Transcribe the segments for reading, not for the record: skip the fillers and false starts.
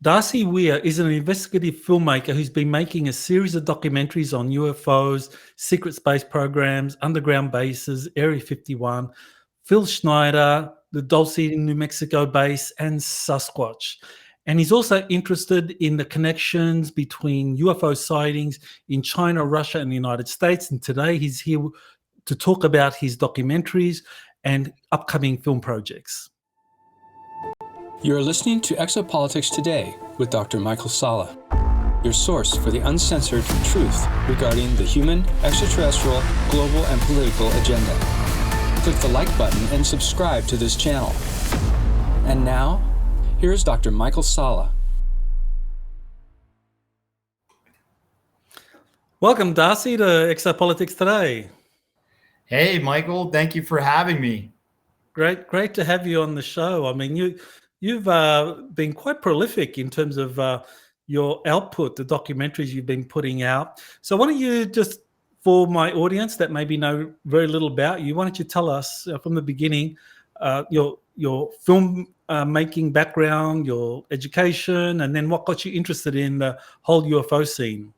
Darcy Weir is an investigative filmmaker who's been making a series of documentaries on UFOs, secret space programs, underground bases, Area 51, Phil Schneider, the Dulce, New Mexico base, and Sasquatch. And he's also interested in the connections between UFO sightings in China, Russia, and the United States. And today he's here to talk about his documentaries and upcoming film projects. You're listening to Exopolitics Today with Dr. Michael Salah, your source for the uncensored truth regarding the human, extraterrestrial, global, and political agenda. Click the like button and subscribe to this channel. And now, here's Dr. Michael Salah. Welcome, Darcy, to Exopolitics Today. Hey, Michael. Thank you for having me. Great to have you on the show. I mean, you've been quite prolific in terms of your output, the documentaries you've been putting out. So why don't you just, for my audience that maybe know very little about you, why don't you tell us from the beginning your film making background, your education, and then what got you interested in the whole UFO scene?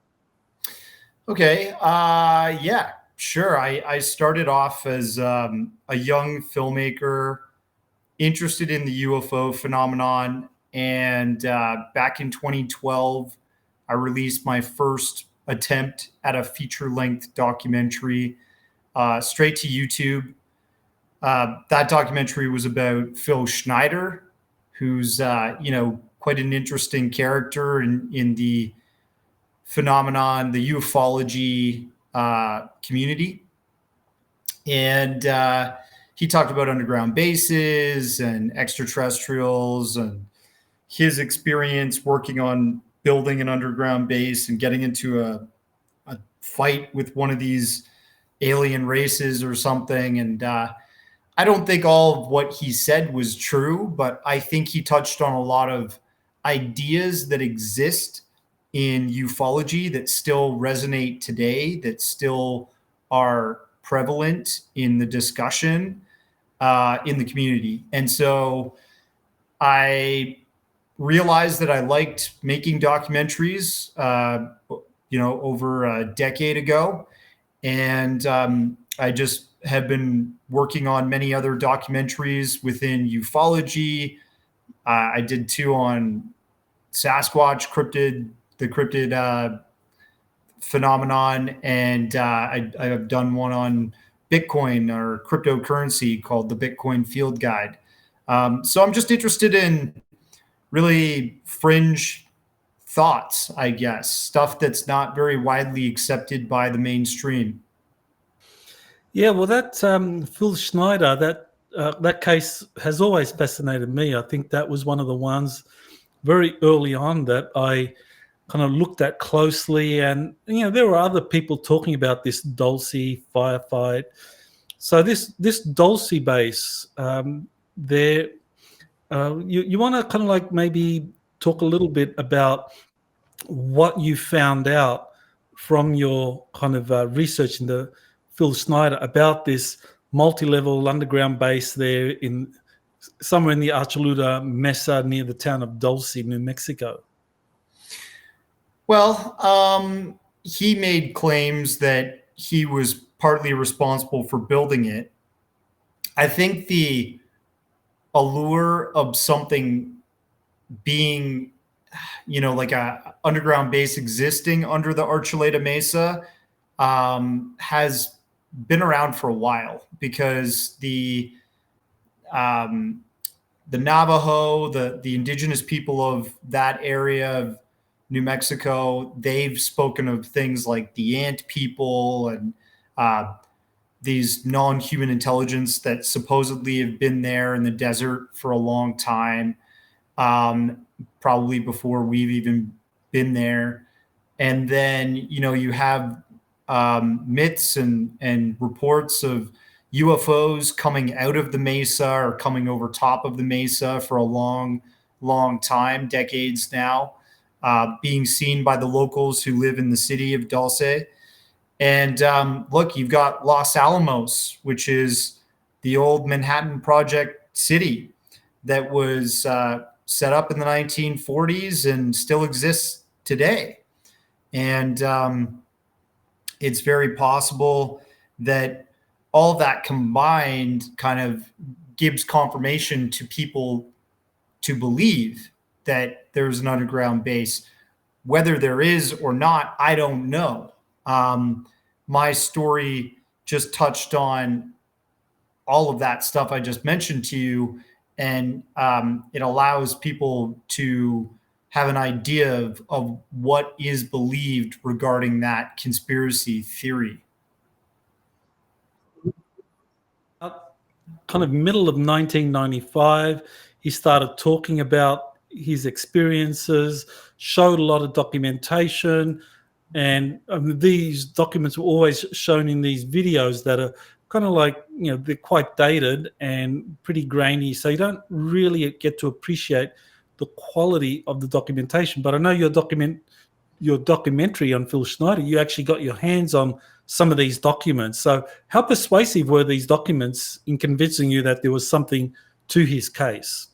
Okay. Yeah, sure. I started off as a young filmmaker interested in the UFO phenomenon. And back in 2012, I released my first attempt at a feature-length documentary straight to YouTube. That documentary was about Phil Schneider, who's quite an interesting character in the phenomenon, the ufology community. And he talked about underground bases and extraterrestrials and his experience working on building an underground base and getting into a fight with one of these alien races or something. And I don't think all of what he said was true, but I think he touched on a lot of ideas that exist in ufology that still resonate today, that still are prevalent in the discussion in the community. And so I realized that I liked making documentaries, over a decade ago. And I just have been working on many other documentaries within ufology. I did 2 on Sasquatch, the cryptid phenomenon, and I've done one on Bitcoin or cryptocurrency called the Bitcoin Field Guide. So I'm just interested in really fringe thoughts, I guess, stuff that's not very widely accepted by the mainstream. Yeah, well, that Phil Schneider, that case has always fascinated me. I think that was one of the ones very early on that I kind of looked at closely. And, there were other people talking about this Dulce firefight. So this Dulce base, you want to kind of like maybe talk a little bit about what you found out from your kind of research into Phil Schneider about this multi-level underground base there somewhere in the Archuleta Mesa near the town of Dulce, New Mexico. Well, he made claims that he was partly responsible for building it. I think the allure of something being, like a underground base existing under the Archuleta Mesa has been around for a while, because the Navajo, the indigenous people of that area of New Mexico, they've spoken of things like the ant people and these non-human intelligence that supposedly have been there in the desert for a long time, probably before we've even been there. And then, you have myths and reports of UFOs coming out of the mesa or coming over top of the mesa for a long, long time, decades now, being seen by the locals who live in the city of Dulce. And look, you've got Los Alamos, which is the old Manhattan Project city that was set up in the 1940s and still exists today. And it's very possible that all that combined kind of gives confirmation to people to believe that there's an underground base. Whether there is or not, I don't know. My story just touched on all of that stuff I just mentioned to you, and it allows people to have an idea of what is believed regarding that conspiracy theory. Kind of middle of 1995, he started talking about his experiences, showed a lot of documentation, and these documents were always shown in these videos that are kind of like, they're quite dated and pretty grainy, so you don't really get to appreciate the quality of the documentation. But I know your documentary on Phil Schneider, you actually got your hands on some of these documents. So how persuasive were these documents in convincing you that there was something to his case?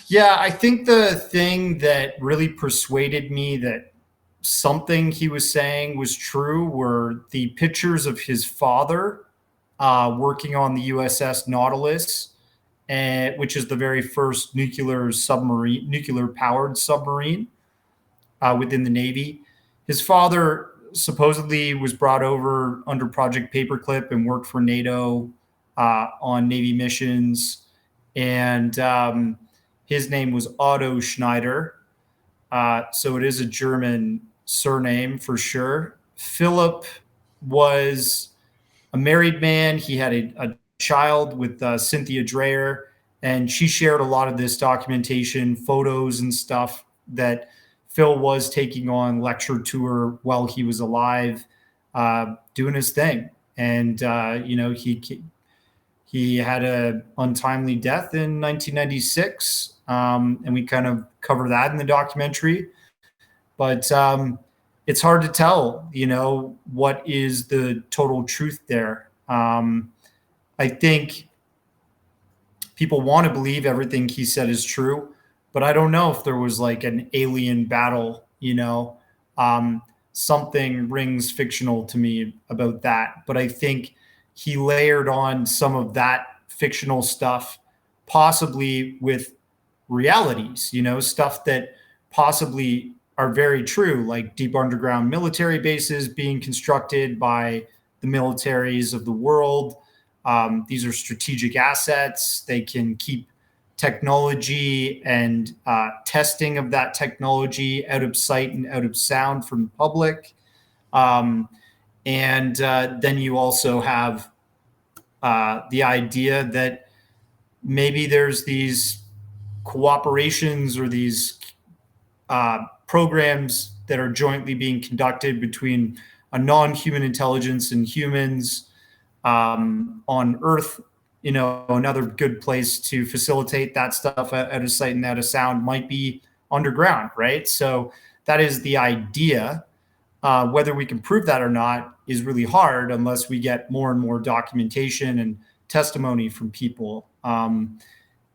Yeah, I think the thing that really persuaded me that something he was saying was true were the pictures of his father working on the USS Nautilus, which is the very first nuclear-powered submarine within the Navy. His father supposedly was brought over under Project Paperclip and worked for NATO on Navy missions. And his name was Otto Schneider. So it is a German surname for sure. Philip was a married man. He had a child with Cynthia Dreyer, and she shared a lot of this documentation, photos and stuff that Phil was taking on lecture tour while he was alive, doing his thing. And, he had an untimely death in 1996. And we kind of cover that in the documentary. But it's hard to tell, what is the total truth there. I think people want to believe everything he said is true, but I don't know if there was like an alien battle, something rings fictional to me about that. But I think he layered on some of that fictional stuff, possibly with realities, stuff that possibly are very true, like deep underground military bases being constructed by the militaries of the world. These are strategic assets. They can keep technology and testing of that technology out of sight and out of sound from the public. And then you also have the idea that maybe there's these cooperations or these programs that are jointly being conducted between a non-human intelligence and humans on Earth. Another good place to facilitate that stuff out of sight and out of sound might be underground, right? So that is the idea. Whether we can prove that or not is really hard unless we get more and more documentation and testimony from people.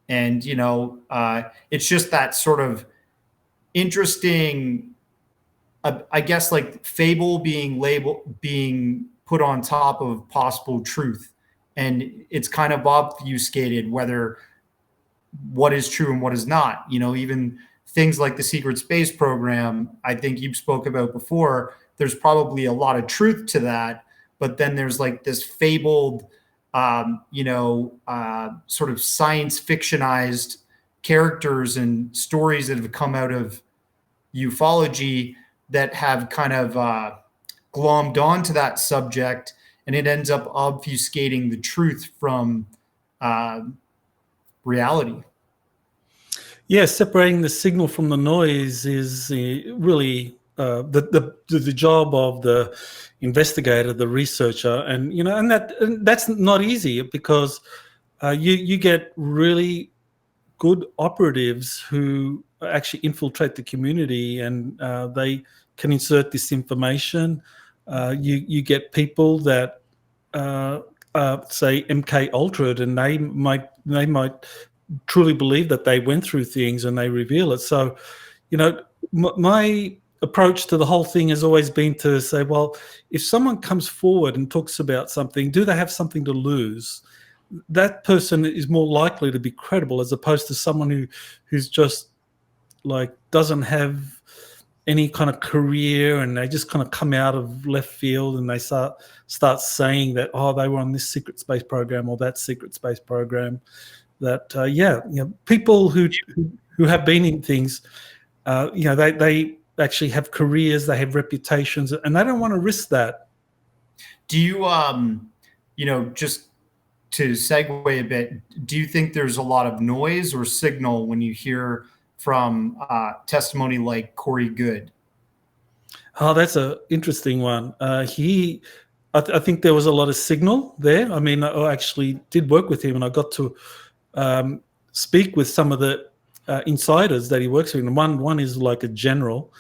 It's just that sort of interesting, I guess, like fable being put on top of possible truth. And it's kind of obfuscated what is true and what is not. Even things like the secret space program, I think you spoke about before, there's probably a lot of truth to that, but then there's like this fabled, sort of science fictionized characters and stories that have come out of ufology that have kind of glommed onto that subject, and it ends up obfuscating the truth from reality. Yeah, separating the signal from the noise is really the job of the investigator, the researcher, and that's not easy, because you get really good operatives who actually infiltrate the community, and they can insert disinformation. You get people that say MK Ultra, and they might truly believe that they went through things and they reveal it. So, my approach to the whole thing has always been to say, well, if someone comes forward and talks about something, do they have something to lose? That person is more likely to be credible, as opposed to someone who's just like doesn't have any kind of career, and they just kind of come out of left field and they start saying that, oh, they were on this secret space program or that secret space program. That people who have been in things, they actually have careers, they have reputations, and they don't want to risk that. Do you, just to segue a bit, do you think there's a lot of noise or signal when you hear from testimony like Corey Goode? Oh, that's an interesting one. I think there was a lot of signal there. I mean, I actually did work with him, and I got to speak with some of the insiders that he works with. And one is like a general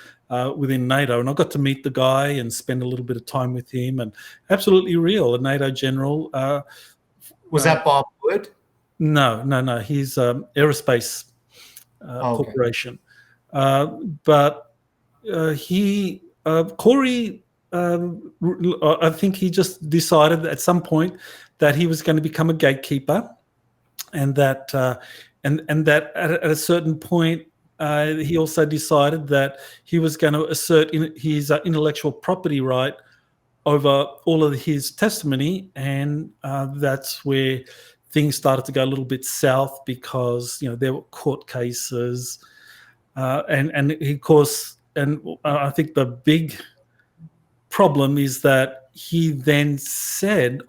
within NATO, and I got to meet the guy and spend a little bit of time with him, and absolutely real, a NATO general. Was that Bob Wood? No. He's aerospace corporation. But Corey, I think he just decided at some point that he was going to become a gatekeeper, and that and that at a certain point he also decided that he was going to assert his intellectual property right over all of his testimony, and that's where things started to go a little bit south, because there were court cases, and of course, and I think the big problem is that he then said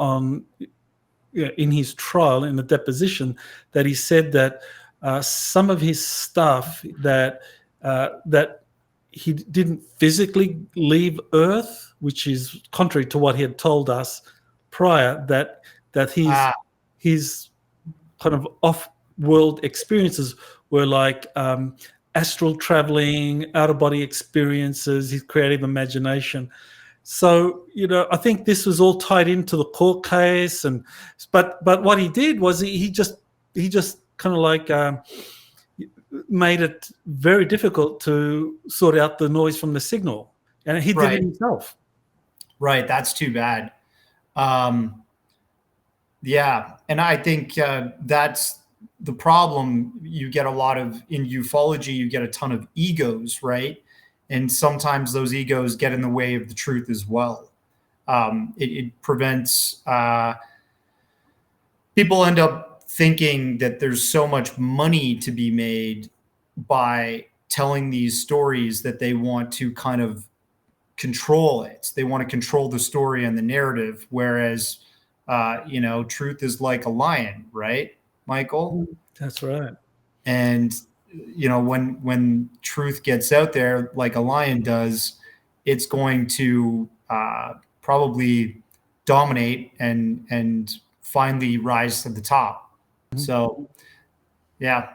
in his trial, in the deposition, that he said that some of his stuff that he didn't physically leave Earth, which is contrary to what he had told us prior, that his kind of off-world experiences were like astral traveling, out-of-body experiences, his creative imagination. So, I think this was all tied into the court case, but what he did was he just kind of like made it very difficult to sort out the noise from the signal, and he did it himself. Right, that's too bad. Yeah, and I think that's the problem. You get a lot of, in ufology, you get a ton of egos, right? And sometimes those egos get in the way of the truth as well. It prevents people end up thinking that there's so much money to be made by telling these stories that they want to kind of control it. They want to control the story and the narrative, whereas truth is like a lion, right, Michael? That's right. And when truth gets out there like a lion does, it's going to probably dominate and finally rise to the top. Mm-hmm. So, yeah.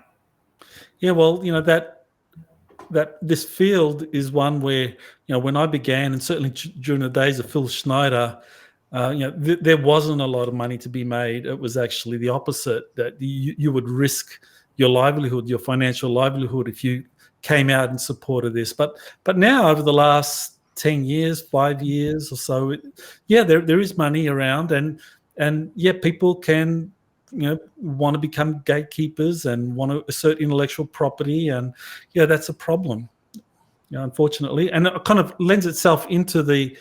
Well, that this field is one where, when I began, and certainly during the days of Phil Schneider, there wasn't a lot of money to be made. It was actually the opposite, that you would risk your livelihood, your financial livelihood, if you came out in support of this. But now, over the last 10 years, 5 years or so, there is money around, and people can want to become gatekeepers and want to assert intellectual property, and that's a problem, unfortunately. And it kind of lends itself into the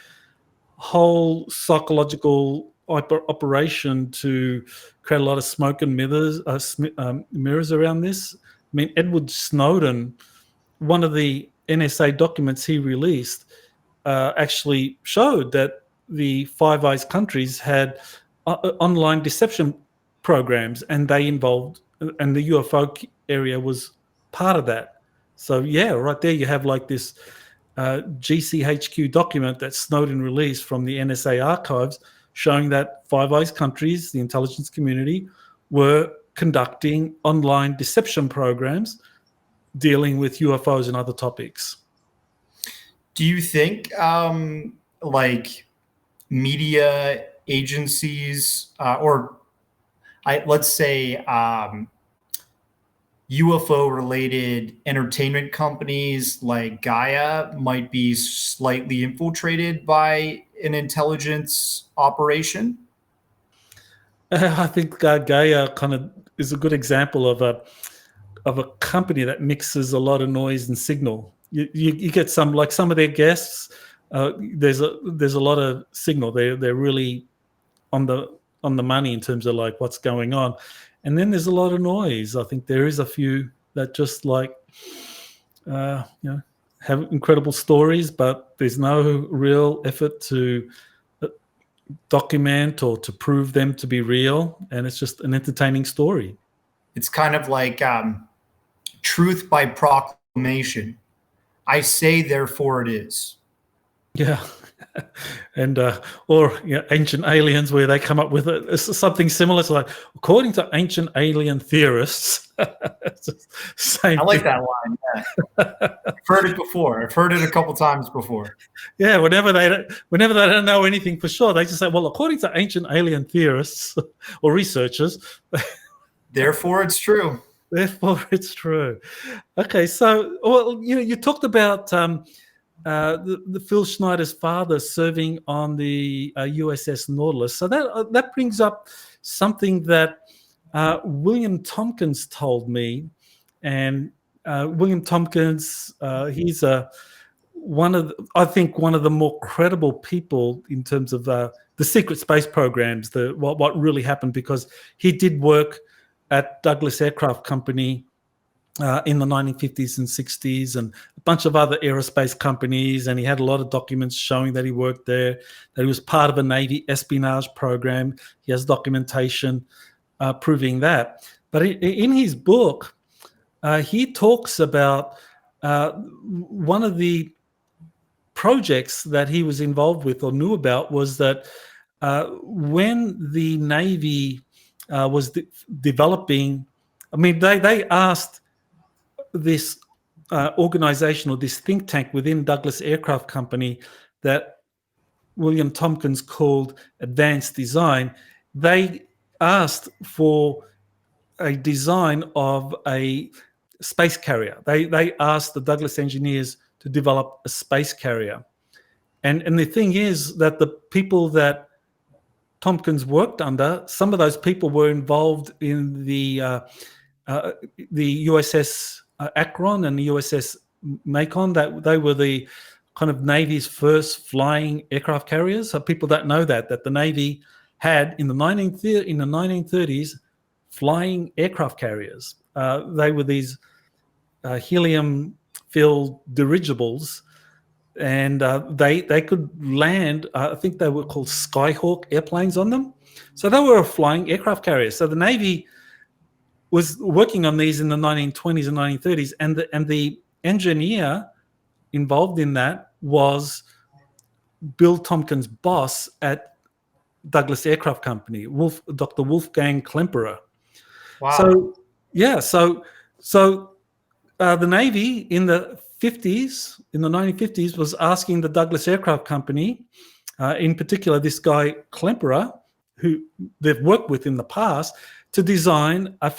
whole psychological operation to create a lot of smoke and mirrors around this. I mean, Edward Snowden, one of the NSA documents he released actually showed that the Five Eyes countries had online deception programs, and they involved, and the UFO area was part of that. So right there you have like this GCHQ document that Snowden released from the NSA archives, showing that Five Eyes countries, the intelligence community, were conducting online deception programs dealing with UFOs and other topics. Do you think like media agencies let's say UFO related entertainment companies like Gaia might be slightly infiltrated by an intelligence operation? I think Gaia kind of is a good example of a company that mixes a lot of noise and signal. You get some, like some of their guests. There's a lot of signal. They're really on the money in terms of like what's going on, and then there's a lot of noise. I think there is a few that just like have incredible stories, but there's no real effort to document or to prove them to be real, and it's just an entertaining story. It's kind of like truth by proclamation. I say, therefore it is. Yeah. And or ancient aliens, where they come up with something similar to like, according to ancient alien theorists. Same I like thing. that line. Yeah. I've heard it before. I've heard it a couple times before. Yeah, whenever they don't know anything for sure, they just say, well, according to ancient alien theorists or researchers, therefore it's true. Therefore it's true. Okay, so you talked about the Phil Schneider's father serving on the USS Nautilus. So that brings up something that William Tomkins told me. And William Tomkins, he's one of the more credible people in terms of the secret space programs, what really happened, because he did work at Douglas Aircraft Company in the 1950s and 60s, and a bunch of other aerospace companies, and he had a lot of documents showing that he worked there, that he was part of a Navy espionage program. He has documentation proving that. But in his book, he talks about one of the projects that he was involved with or knew about was that when the Navy was developing, I mean, they asked this organization or this think tank within Douglas Aircraft Company that William Tomkins called Advanced Design. They asked for a design of a space carrier. They asked the Douglas engineers to develop a space carrier. And the thing is that the people that Tomkins worked under, some of those people were involved in the USS Akron and the USS Macon. That they were the kind of Navy's first flying aircraft carriers. So people that know that the Navy had in the 1930s flying aircraft carriers. They were these helium-filled dirigibles, and they could land. I think they were called Skyhawk airplanes on them. So they were a flying aircraft carrier. So the Navy was working on these in the 1920s and 1930s, and the engineer involved in that was Bill Tomkins' boss at Douglas Aircraft Company, Dr. Wolfgang Klemperer. Wow. So yeah, so the Navy in the 1950s, was asking the Douglas Aircraft Company, in particular this guy Klemperer, who they've worked with in the past, to design a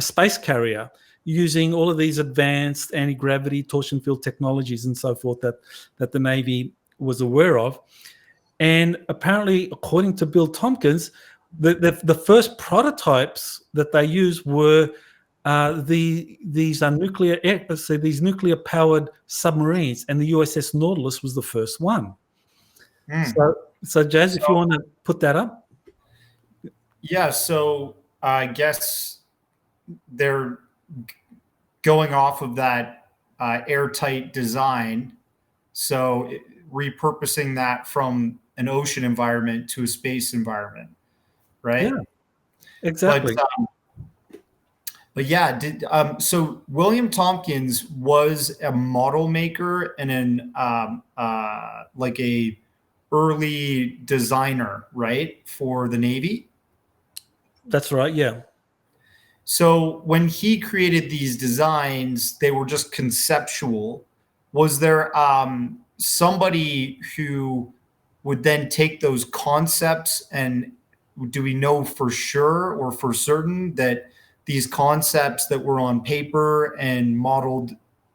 space carrier using all of these advanced anti-gravity, torsion field technologies and so forth that the Navy was aware of. And apparently, according to Bill Tomkins, the first prototypes that they used were these nuclear-powered submarines, and the USS Nautilus was the first one. So Jazz, if you want to put that up. Yeah, so I guess they're going off of that airtight design, so repurposing that from an ocean environment to a space environment, right? Yeah, exactly. But yeah, so William Tomkins was a model maker and an like a early designer, right, for the Navy? That's right, yeah. So when he created these designs, they were just conceptual. Was there somebody who would then take those concepts, and do we know for sure or for certain that these concepts that were on paper and modeled,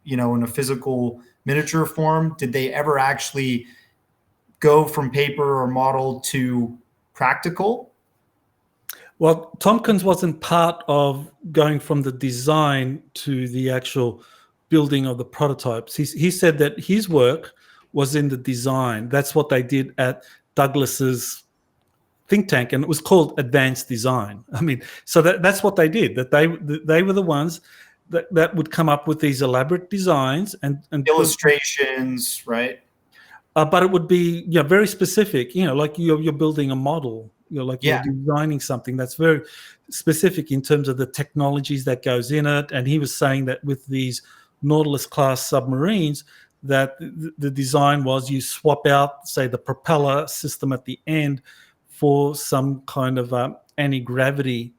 in a physical miniature form, did they ever actually go from paper or model to practical? Well, Tomkins wasn't part of going from the design to the actual building of the prototypes. He said that his work was in the design. That's what they did at Douglas's think tank, and it was called Advanced Design. I mean, so that's what they did. That they were the ones that would come up with these elaborate designs and illustrations, right? But it would be very specific. Like you're building a model. Like Yeah. you're designing something that's very specific in terms of the technologies that goes in it. And he was saying that with these Nautilus class submarines, that the design was you swap out, say, the propeller system at the end for some kind of anti-gravity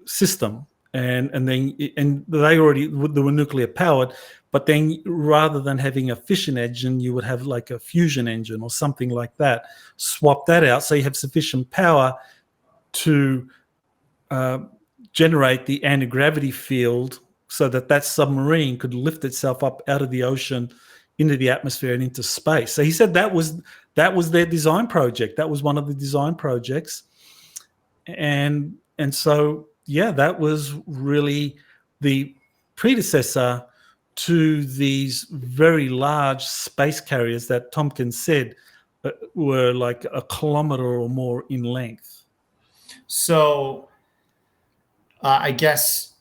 system, and they were nuclear powered, but then rather than having a fission engine, you would have like a fusion engine or something like that. Swap that out so you have sufficient power to generate the anti-gravity field so that submarine could lift itself up out of the ocean into the atmosphere and into space. So he said that was their design project. That was one of the design projects. And so, that was really the predecessor to these very large space carriers that Tomkins said were like a kilometer or more in length. So I guess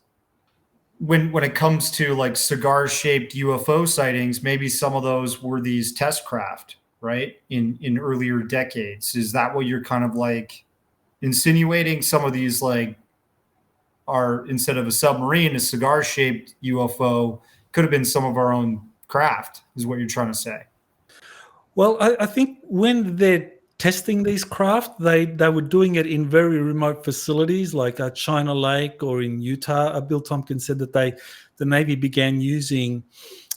when it comes to like cigar-shaped UFO sightings, maybe some of those were these test craft, right? In earlier decades. Is that what you're kind of like insinuating? Some of these like are, instead of a submarine, a cigar-shaped UFO could have been some of our own craft, is what you're trying to say. Well, I think when they're testing these craft, they were doing it in very remote facilities like China Lake or in Utah. Bill Tomkins said that the Navy began using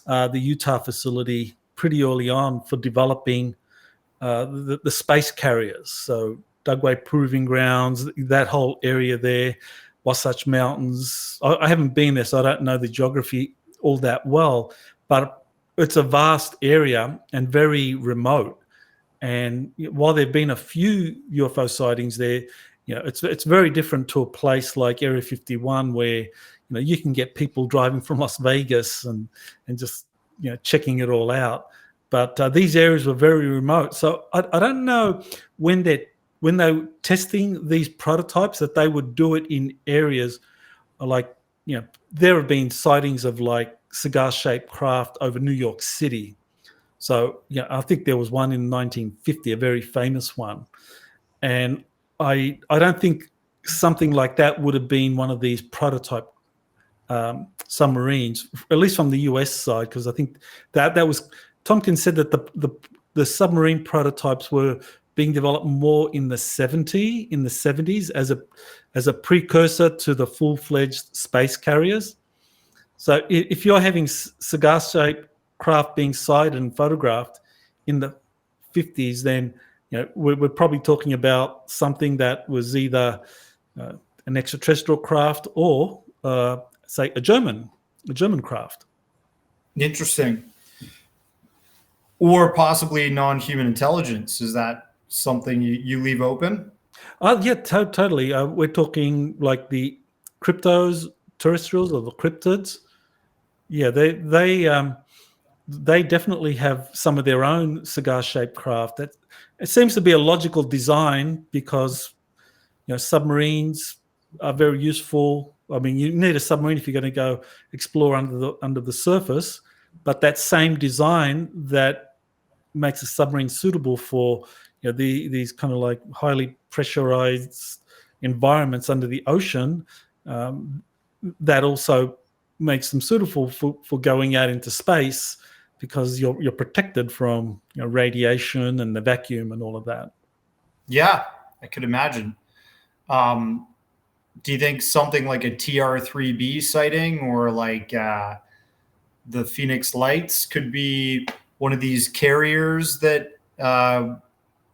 the Utah facility pretty early on for developing the space carriers. So Dugway Proving Grounds, that whole area there, Wasatch Mountains. I haven't been there, so I don't know the geography all that well, but it's a vast area and very remote. And while there have been a few UFO sightings there, it's very different to a place like Area 51 where you can get people driving from Las Vegas and just checking it all out. But these areas were very remote, so I don't know when they were testing these prototypes that they would do it in areas like there have been sightings of like cigar-shaped craft over New York City. So, I think there was one in 1950, a very famous one. And I don't think something like that would have been one of these prototype submarines, at least from the US side, because I think that was, Tomkins said that the submarine prototypes were being developed more in the 70s as a precursor to the full-fledged space carriers. So if you're having cigar-shaped craft being sighted and photographed in the 50s, then we're probably talking about something that was either an extraterrestrial craft or say a German craft. Interesting. Or possibly non-human intelligence. Is that something you leave open? Yeah, totally. We're talking like the cryptos, terrestrials, or the cryptids. Yeah, they definitely have some of their own cigar-shaped craft. That it seems to be a logical design because submarines are very useful. I mean, you need a submarine if you're going to go explore under the surface, but that same design that makes a submarine suitable for these kind of like highly pressurized environments under the ocean, that also makes them suitable for going out into space because you're protected from radiation and the vacuum and all of that. Yeah, I could imagine. Do you think something like a TR-3B sighting or like the Phoenix Lights could be one of these carriers that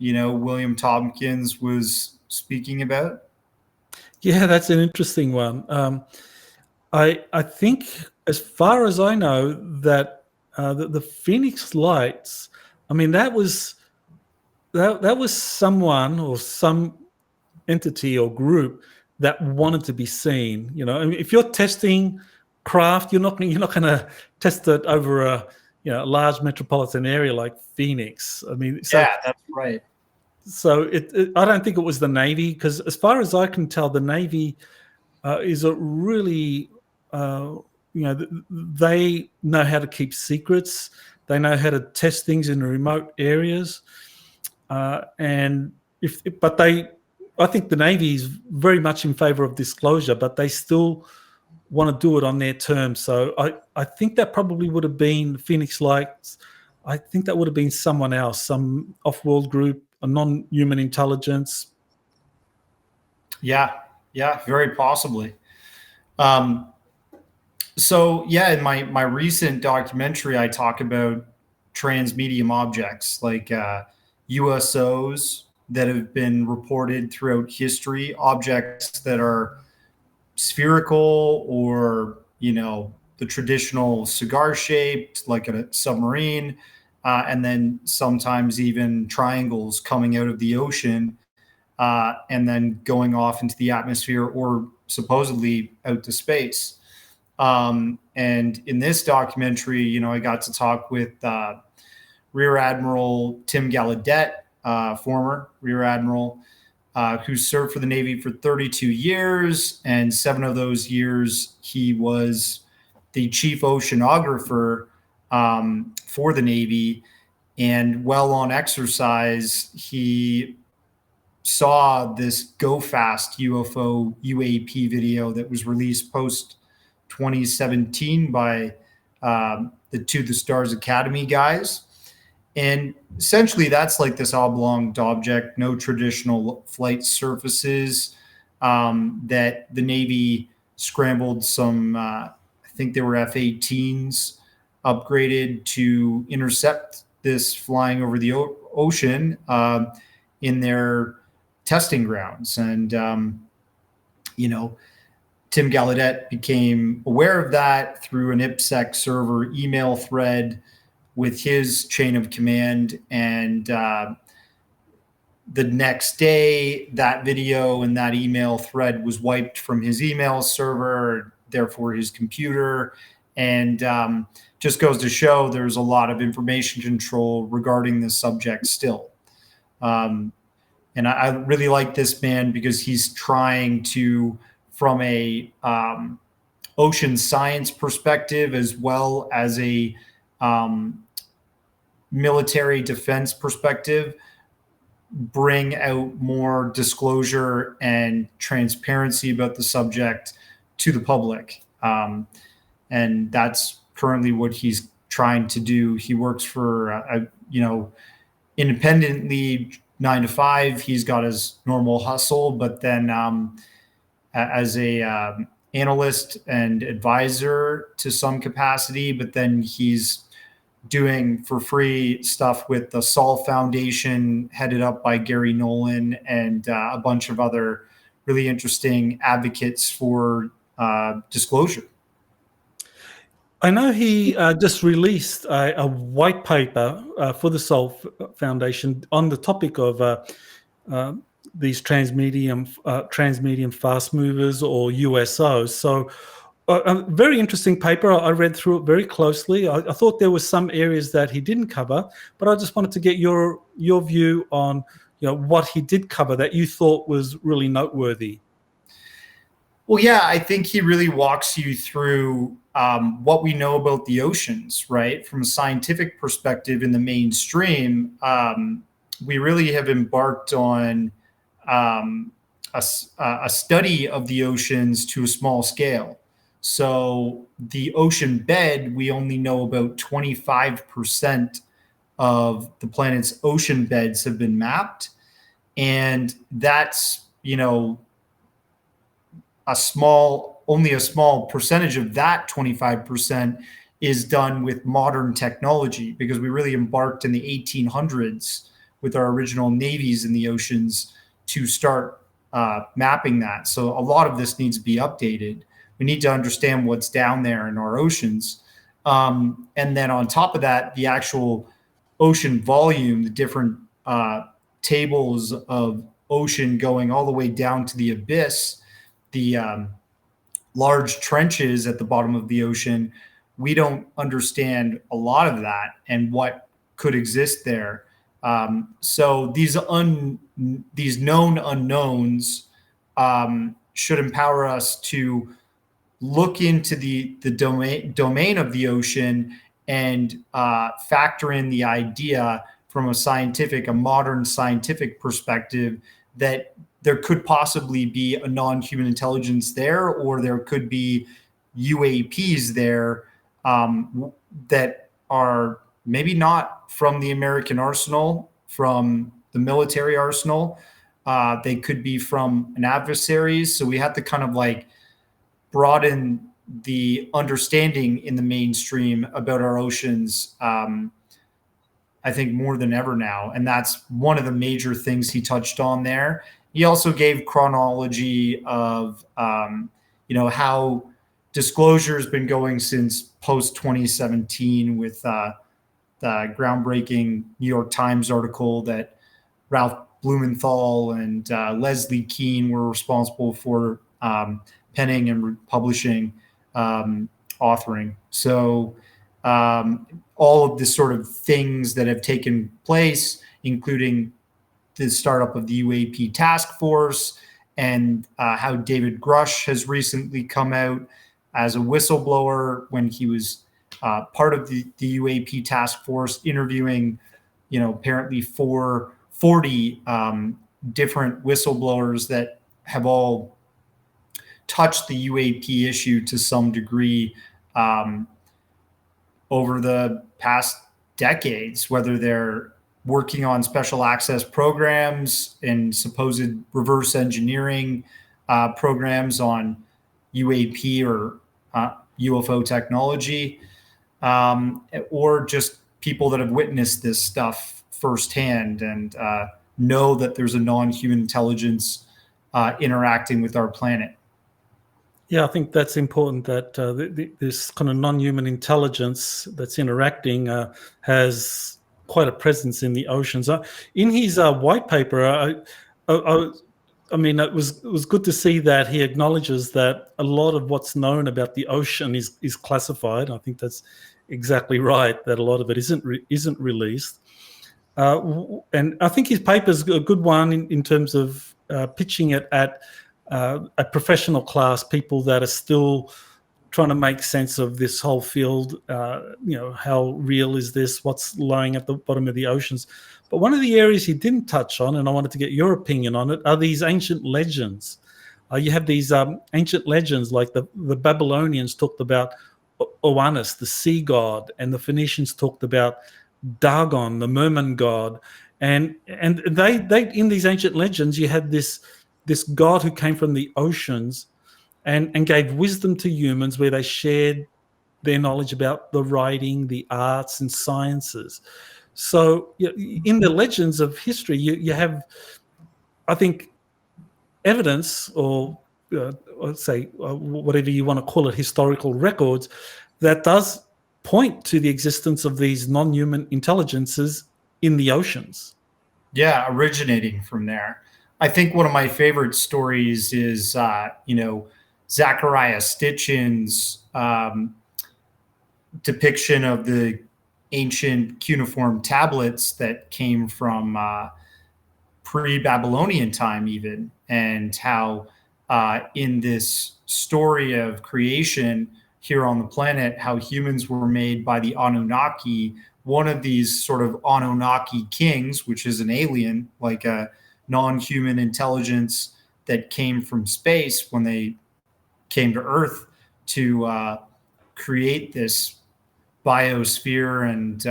William Tomkins was speaking about? Yeah, that's an interesting one. I think, as far as I know, that the Phoenix Lights. I mean, that was someone or some entity or group that wanted to be seen. I mean, if you're testing craft, you're not going to test it over a large metropolitan area like Phoenix. I mean, Yeah, that's right. so I don't think it was the Navy, because as far as I can tell, the Navy is a really, they know how to keep secrets. They know how to test things in remote areas, and I think the Navy is very much in favour of disclosure, but they still want to do it on their terms. So I think that probably would have been Phoenix Lights. I think that would have been someone else, some off-world group, a non-human intelligence. Yeah, very possibly. So yeah, in my recent documentary, I talk about transmedium objects like USOs that have been reported throughout history, objects that are spherical or the traditional cigar shaped like a submarine, and then sometimes even triangles coming out of the ocean, and then going off into the atmosphere or supposedly out to space. And in this documentary, I got to talk with Rear Admiral Tim Gallaudet, former Rear Admiral, who served for the Navy for 32 years, and 7 of those years he was the chief oceanographer for the Navy. And while on exercise, he saw this Go Fast UFO UAP video that was released post 2017 by the To the Stars Academy guys. And essentially, that's like this oblong object, no traditional flight surfaces, that the Navy scrambled some, I think they were F-18s, upgraded to intercept this flying over the ocean in their testing grounds. And, Tim Gallaudet became aware of that through an IPSEC server email thread with his chain of command. And the next day, that video and that email thread was wiped from his email server, therefore his computer. And just goes to show there's a lot of information control regarding this subject still. And I really like this man because he's trying to, from a ocean science perspective, as well as a military defense perspective, bring out more disclosure and transparency about the subject to the public. And that's currently what he's trying to do. He works for, independently 9 to 5. He's got his normal hustle, but then as a analyst and advisor to some capacity, but then he's doing for free stuff with the Sol Foundation, headed up by Gary Nolan, and a bunch of other really interesting advocates for disclosure. I know he just released a white paper for the Sol Foundation on the topic of these transmedium fast movers, or USOs. So a very interesting paper. I read through it very closely. I thought there were some areas that he didn't cover, but I just wanted to get your view on what he did cover that you thought was really noteworthy. Well, yeah, I think he really walks you through what we know about the oceans, right? From a scientific perspective in the mainstream, we really have embarked on a study of the oceans to a small scale. So the ocean bed, we only know about 25% of the planet's ocean beds have been mapped. And that's, only a small percentage of that 25% is done with modern technology, because we really embarked in the 1800s with our original navies in the oceans to start mapping that. So a lot of this needs to be updated. We need to understand what's down there in our oceans. And then on top of that, the actual ocean volume, the different tables of ocean going all the way down to the abyss, the large trenches at the bottom of the ocean. We don't understand a lot of that and what could exist there. So these known unknowns should empower us to look into the domain of the ocean and factor in the idea from a modern scientific perspective that there could possibly be a non-human intelligence there, or there could be UAPs there that are maybe not from the American arsenal, from the military arsenal. They could be from an adversary. So we have to kind of like broaden the understanding in the mainstream about our oceans, I think more than ever now. And that's one of the major things he touched on there. He also gave chronology of, how disclosure has been going since post 2017 with the groundbreaking New York Times article that Ralph Blumenthal and Leslie Kean were responsible for penning and publishing, authoring. So all of the sort of things that have taken place, including the startup of the UAP task force, and how David Grush has recently come out as a whistleblower when he was part of the UAP task force, interviewing, apparently 40 different whistleblowers that have all touched the UAP issue to some degree over the past decades, whether they're working on special access programs and supposed reverse engineering programs on UAP or UFO technology, or just people that have witnessed this stuff firsthand and know that there's a non-human intelligence interacting with our planet. Yeah, I think that's important, that this kind of non-human intelligence that's interacting has quite a presence in the oceans. In his white paper, I mean, it was good to see that he acknowledges that a lot of what's known about the ocean is classified. I think that's exactly right, that a lot of it isn't released. And I think his paper's a good one in terms of pitching it at a professional class, people that are still trying to make sense of this whole field. How real is this? What's lying at the bottom of the oceans? But one of the areas he didn't touch on, and I wanted to get your opinion on it, are these ancient legends. You have these ancient legends, like the Babylonians talked about Oannes, the sea god, and the Phoenicians talked about Dagon, the merman god. And they in these ancient legends, you had this god who came from the oceans and gave wisdom to humans, where they shared their knowledge about the writing, the arts, and sciences. So in the legends of history, you have, I think, evidence, or let's say whatever you want to call it, historical records, that does point to the existence of these non-human intelligences in the oceans. Yeah, originating from there. I think one of my favorite stories is, Zachariah Stitchin's depiction of the ancient cuneiform tablets that came from pre-Babylonian time even, and how in this story of creation here on the planet, how humans were made by the Anunnaki. One of these sort of Anunnaki kings, which is an alien, like a non-human intelligence that came from space when they came to Earth to create this biosphere and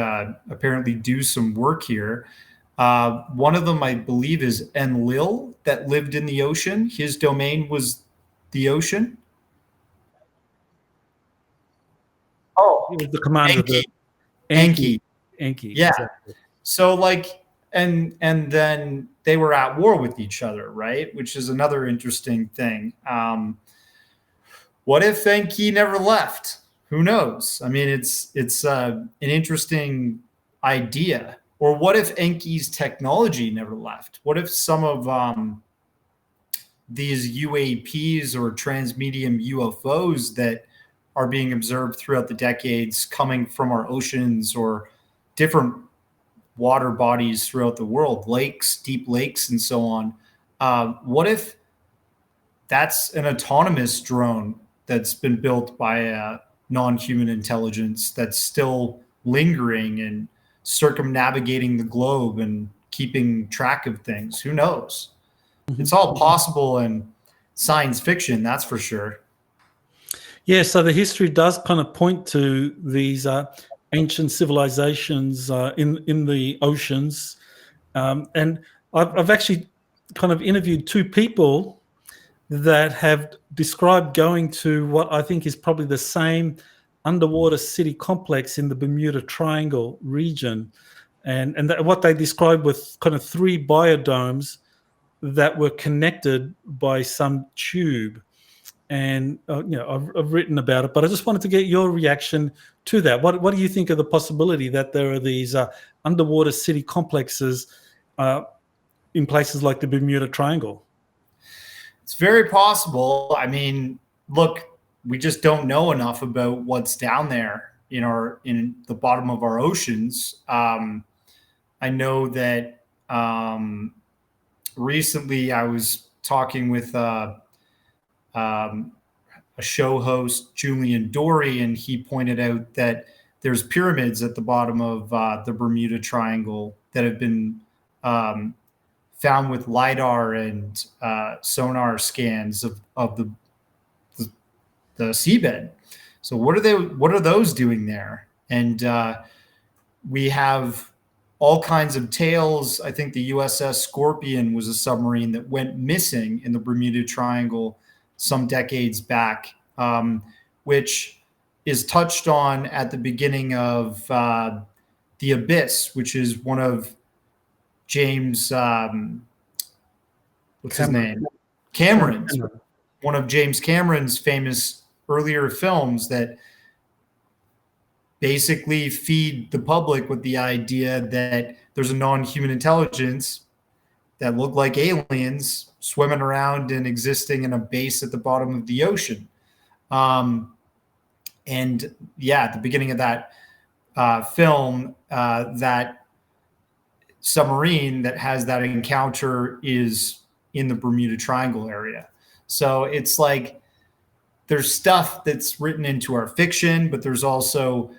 apparently do some work here. One of them, I believe, is Enlil, that lived in the ocean. His domain was the ocean. Oh, He was the commander of the Enki. Enki. Yeah. Exactly. So, like, and then they were at war with each other, right? Which is another interesting thing. What if Enki never left? Who knows? I mean, it's an interesting idea. Or what if Enki's technology never left? What if some of these UAPs or transmedium UFOs that are being observed throughout the decades coming from our oceans or different water bodies throughout the world, lakes, deep lakes, and so on. What if that's an autonomous drone that's been built by a non-human intelligence that's still lingering and circumnavigating the globe and keeping track of things? Who knows? It's all possible in science fiction, that's for sure. Yeah, so the history does kind of point to these ancient civilizations in the oceans. And I've actually kind of interviewed two people that have described going to what I think is probably the same underwater city complex in the Bermuda Triangle region. And what they described with kind of 3 biodomes that were connected by some tube. And I've written about it, but I just wanted to get your reaction to that. What do you think of the possibility that there are these underwater city complexes in places like the Bermuda Triangle? It's very possible. I mean, look, we just don't know enough about what's down there in the bottom of our oceans. I know that recently I was talking with a show host, Julian Dory, and he pointed out that there's pyramids at the bottom of the Bermuda Triangle that have been found with LiDAR and sonar scans of the seabed. So what are those doing there? And we have all kinds of tales. I think the USS Scorpion was a submarine that went missing in the Bermuda Triangle some decades back, which is touched on at the beginning of The Abyss, which is one of James, his name? Cameron's. One of James Cameron's famous earlier films that basically feed the public with the idea that there's a non-human intelligence that look like aliens swimming around and existing in a base at the bottom of the ocean. And yeah, at the beginning of that film, that submarine that has that encounter is in the Bermuda Triangle area. So it's like there's stuff that's written into our fiction, but there's also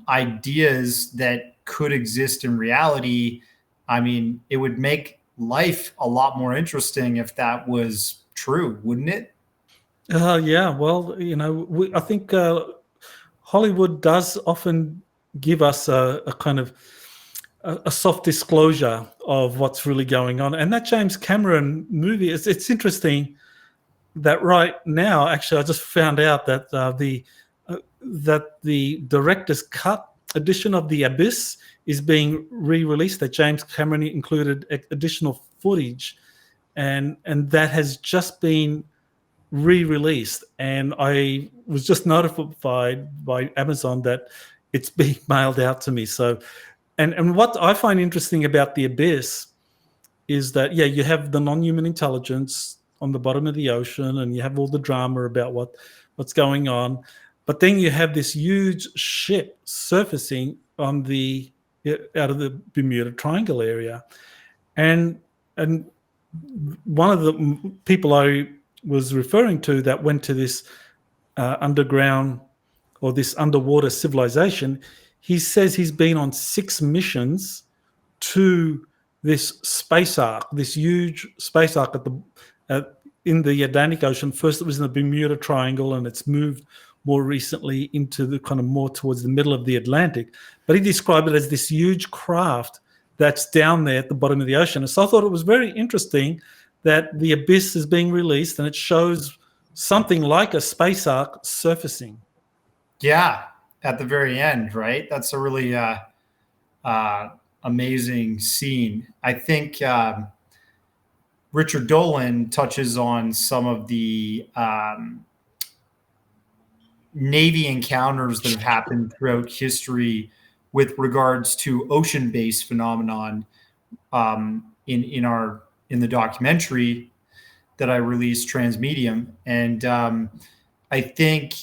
ideas that could exist in reality. I mean, it would make life a lot more interesting if that was true, wouldn't it? Yeah, well, I think Hollywood does often give us a kind of a soft disclosure of what's really going on. And that James Cameron movie, it's interesting that right now, actually, I just found out that the director's cut edition of The Abyss is being re-released, that James Cameron included additional footage, and that has just been re-released. And I was just notified by Amazon that it's being mailed out to me. So, and what I find interesting about The Abyss is that, yeah, you have the non-human intelligence on the bottom of the ocean, and you have all the drama about what's going on. But then you have this huge ship surfacing out of the Bermuda Triangle area. And one of the people I was referring to that went to this underground or this underwater civilization, he says he's been on 6 missions to this space ark, this huge space ark in the Atlantic Ocean. First it was in the Bermuda Triangle, and it's moved more recently into the kind of more towards the middle of the Atlantic. But he described it as this huge craft that's down there at the bottom of the ocean. And so I thought it was very interesting that The Abyss is being released, and it shows something like a space ark surfacing. Yeah, at the very end, right? That's a really amazing scene. I think Richard Dolan touches on some of the Navy encounters that have happened throughout history with regards to ocean-based phenomenon in the documentary that I released, Transmedium. And I think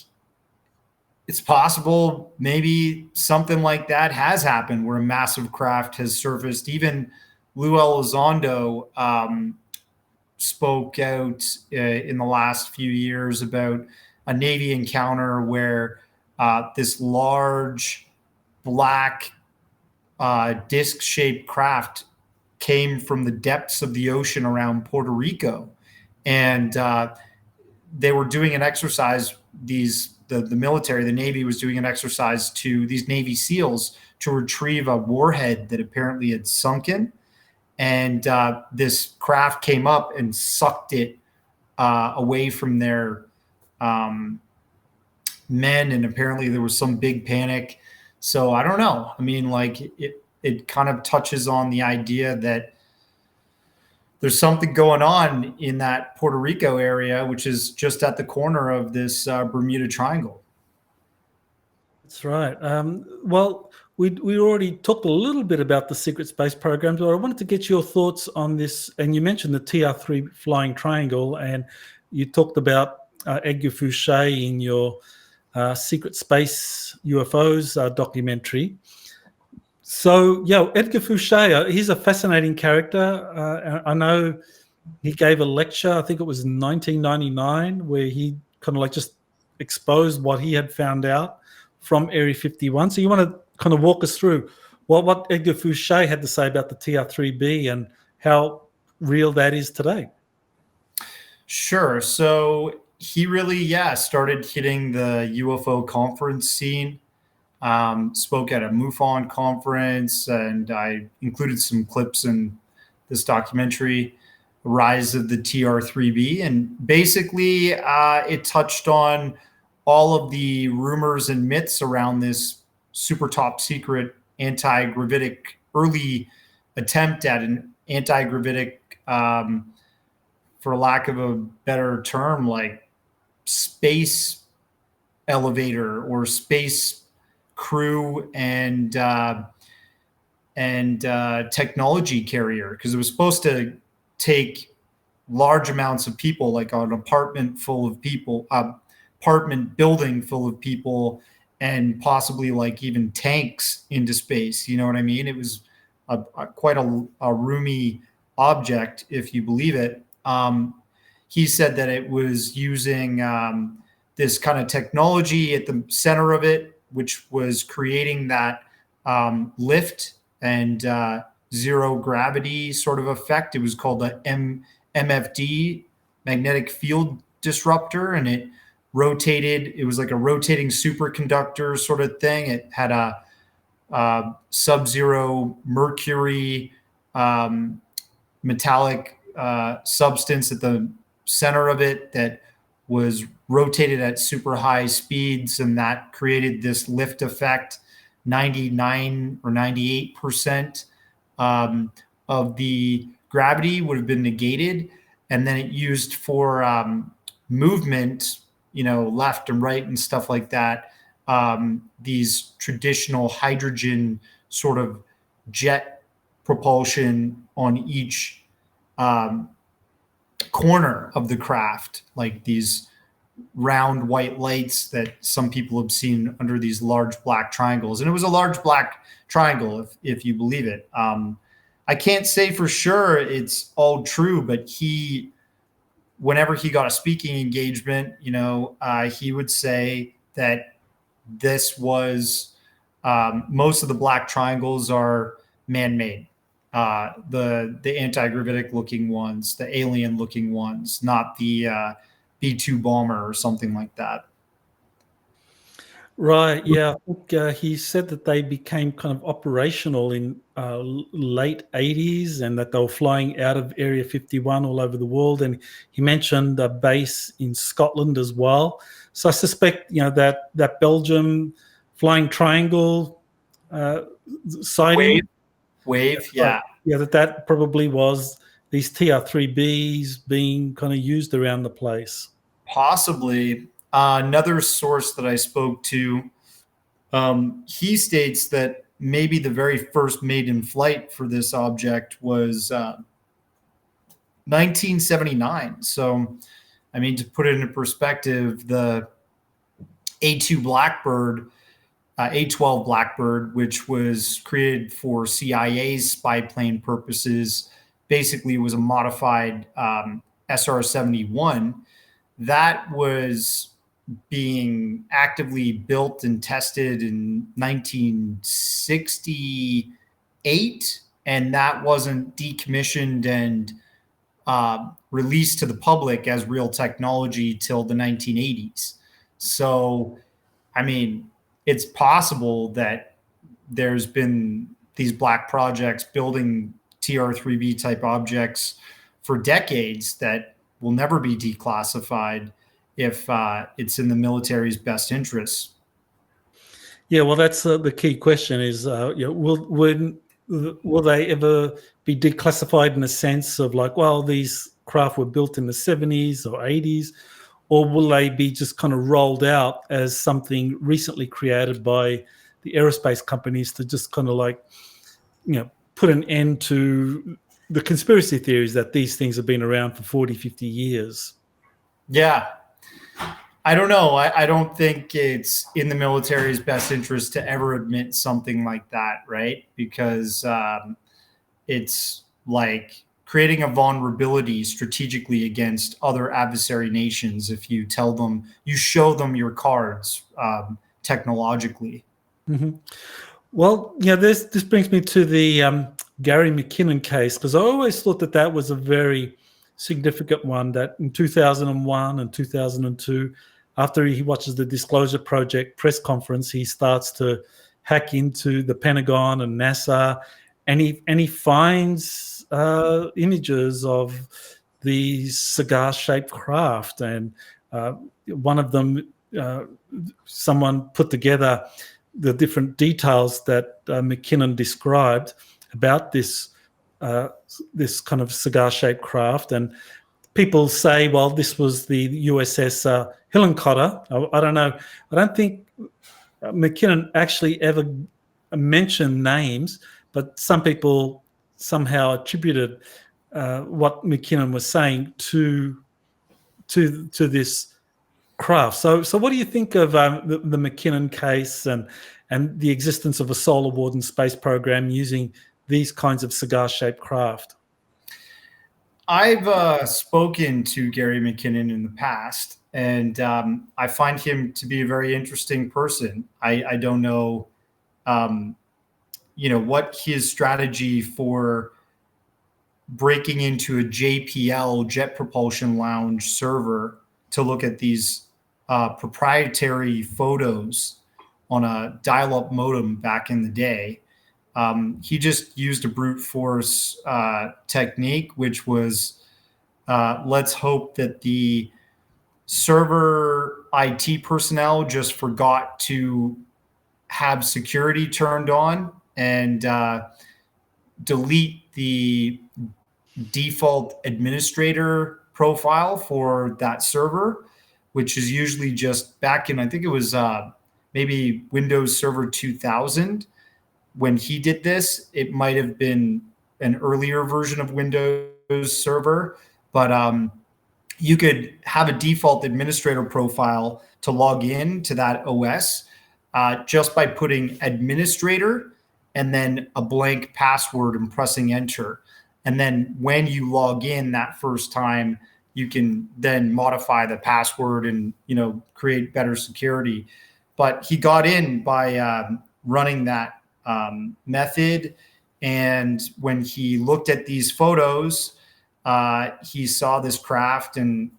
it's possible maybe something like that has happened where a massive craft has surfaced. Even Lou Elizondo spoke out in the last few years about a Navy encounter where this large black disc-shaped craft came from the depths of the ocean around Puerto Rico. And they were doing an exercise, the military, the Navy was doing an exercise to these Navy SEALs to retrieve a warhead that apparently had sunken. And this craft came up and sucked it away from their men. And apparently there was some big panic. So I don't know. I mean, like it kind of touches on the idea that there's something going on in that Puerto Rico area, which is just at the corner of this Bermuda Triangle. That's right. Well, we already talked a little bit about the secret space programs, but I wanted to get your thoughts on this. And you mentioned the TR3 flying triangle, and you talked about Edgar Fouché in your Secret Space UFOs documentary. So, yeah, Edgar Fouché, he's a fascinating character. I know he gave a lecture, I think it was in 1999, where he kind of like just exposed what he had found out from Area 51. So you want to kind of walk us through what Edgar Fouché had to say about the TR3B and how real that is today? Sure. So he really, started hitting the UFO conference scene. Spoke at a MUFON conference, and I included some clips in this documentary, Rise of the TR3B. And basically, it touched on all of the rumors and myths around this super top secret anti-gravitic, early attempt at an anti-gravitic, for lack of a better term, like space elevator or space crew and technology carrier, because it was supposed to take large amounts of people, like an apartment building full of people, and possibly like even tanks into space. You know what I mean? It was quite a roomy object, if you believe it. He said that it was using this kind of technology at the center of it, which was creating that lift and zero gravity sort of effect. It was called the MFD, magnetic field disruptor, and it rotated. It was like a rotating superconductor sort of thing. It had a sub-zero mercury metallic substance at the center of it that was rotated at super high speeds, and that created this lift effect. 99 or 98% of the gravity would have been negated, and then it used for movement, left and right and stuff like that. These traditional hydrogen sort of jet propulsion on each corner of the craft, like these round white lights that some people have seen under these large black triangles. And it was a large black triangle, if you believe it. I can't say for sure it's all true, but whenever he got a speaking engagement, he would say that this was most of the black triangles are man-made. The anti-gravitic looking ones, the alien looking ones, not the B-2 bomber or something like that. Right. Yeah. I think he said that they became kind of operational in late 80s, and that they were flying out of Area 51 all over the world. And he mentioned a base in Scotland as well. So I suspect, that Belgium flying triangle sighting. wave. Yeah, Yeah, that probably was these TR3Bs being kind of used around the place. possibly. Another source that I spoke to, he states that maybe the very first maiden flight for this object was 1979. So, I mean, to put it into perspective, the A2 Blackbird, A12 Blackbird, which was created for CIA's spy plane purposes, basically was a modified SR-71 that was being actively built and tested in 1968, and that wasn't decommissioned and released to the public as real technology till the 1980s. So, I mean, it's possible that there's been these black projects building TR3B type objects for decades that will never be declassified if it's in the military's best interests. Yeah, well, that's the key question is, will they ever be declassified in a sense of like, well, these craft were built in the 70s or 80s, or will they be just kind of rolled out as something recently created by the aerospace companies to just kind of like, put an end to the conspiracy theories that these things have been around for 40, 50 years? Yeah. I don't know. I don't think it's in the military's best interest to ever admit something like that, right? Because it's like creating a vulnerability strategically against other adversary nations if you tell them, you show them your cards technologically. Mm-hmm. Well, yeah, this brings me to the Gary McKinnon case, because I always thought that was a very significant one, that in 2001 and 2002, after he watches the Disclosure Project press conference, he starts to hack into the Pentagon and NASA, and he finds images of these cigar-shaped craft, and one of them, someone put together the different details that McKinnon described about this kind of cigar-shaped craft, and people say, well, this was the USS Hillenkotter. I don't know. I don't think McKinnon actually ever mentioned names, but some people somehow attributed what McKinnon was saying to this craft. So what do you think of the McKinnon case and the existence of a solar warden space program using these kinds of cigar-shaped craft? I've spoken to Gary McKinnon in the past, and I find him to be a very interesting person. I don't know, what his strategy for breaking into a JPL, Jet Propulsion Lounge server, to look at these proprietary photos on a dial-up modem back in the day. He just used a brute force technique, which was, let's hope that the server IT personnel just forgot to have security turned on and delete the default administrator profile for that server, which is usually just back in, I think it was maybe Windows Server 2000. When he did this, it might have been an earlier version of Windows Server, but you could have a default administrator profile to log in to that OS just by putting administrator and then a blank password and pressing enter. And then when you log in that first time, you can then modify the password and create better security. But he got in by running that method, and when he looked at these photos, he saw this craft, and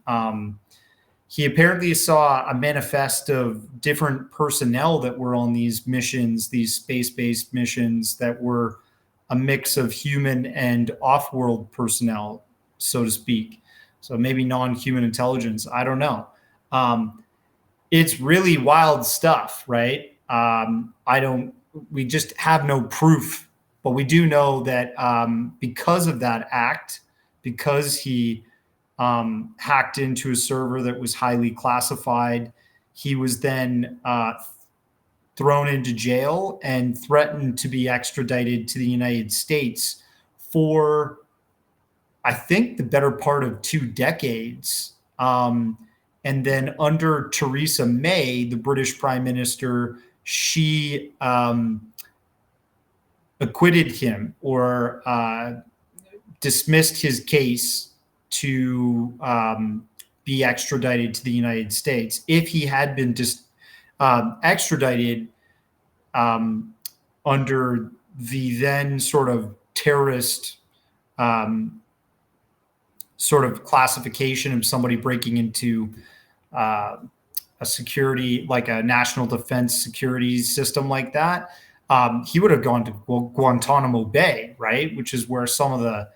he apparently saw a manifest of different personnel that were on these missions, these space-based missions that were a mix of human and off-world personnel, so to speak. So maybe non-human intelligence. I don't know. It's really wild stuff, right? We just have no proof But we do know that because of that act, because he hacked into a server that was highly classified, he was then thrown into jail and threatened to be extradited to the United States for, I think, the better part of 2 decades. And then under Theresa May, the British Prime Minister, she acquitted him or dismissed his case to be extradited to the United States. If he had been extradited under the then sort of terrorist sort of classification of somebody breaking into a security, like a national defense security system like that, he would have gone to Guantanamo Bay, right? Which is where some of the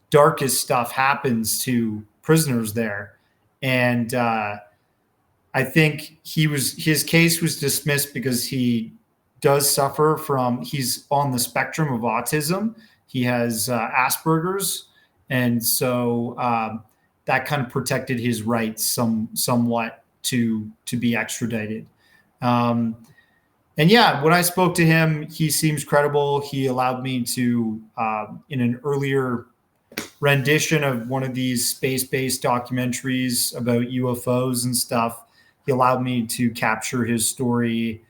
darkest stuff happens to prisoners there. And I think his case was dismissed because he does suffer from, he's on the spectrum of autism. He has Asperger's. And so that kind of protected his rights somewhat to be extradited. And yeah, when I spoke to him, he seems credible. He allowed me to, in an earlier rendition of one of these space-based documentaries about UFOs and stuff, he allowed me to capture his story